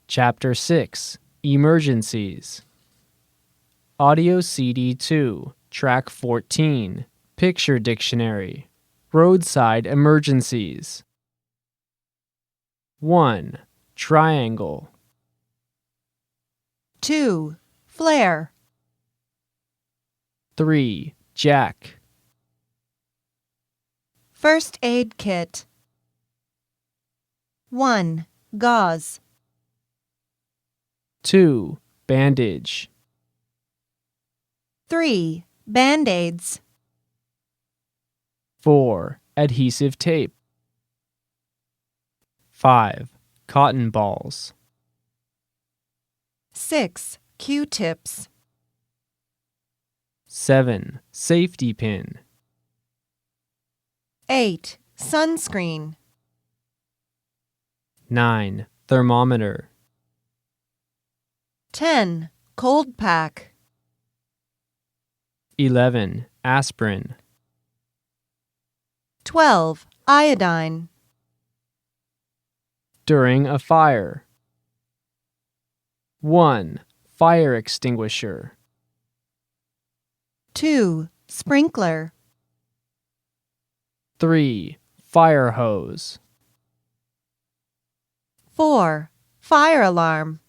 Chapter 6, Emergencies. Audio CD 2, Track 14, Picture Dictionary, Roadside Emergencies. 1. Triangle. 2. Flare. 3. Jack. First aid kit. 1. Gauze. 2. Bandage. 3. Band-aids. 4. Adhesive tape. 5. Cotton balls. 6. Q-tips. 7. Safety pin. 8. Sunscreen. 9. Thermometer. 10. Cold pack. 11. Aspirin. 12. Iodine. During a fire. 1. Fire extinguisher. 2. Sprinkler. 3. Fire hose. 4. Fire alarm.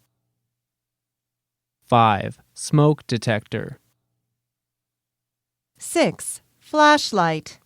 5. Smoke detector. 6. Flashlight.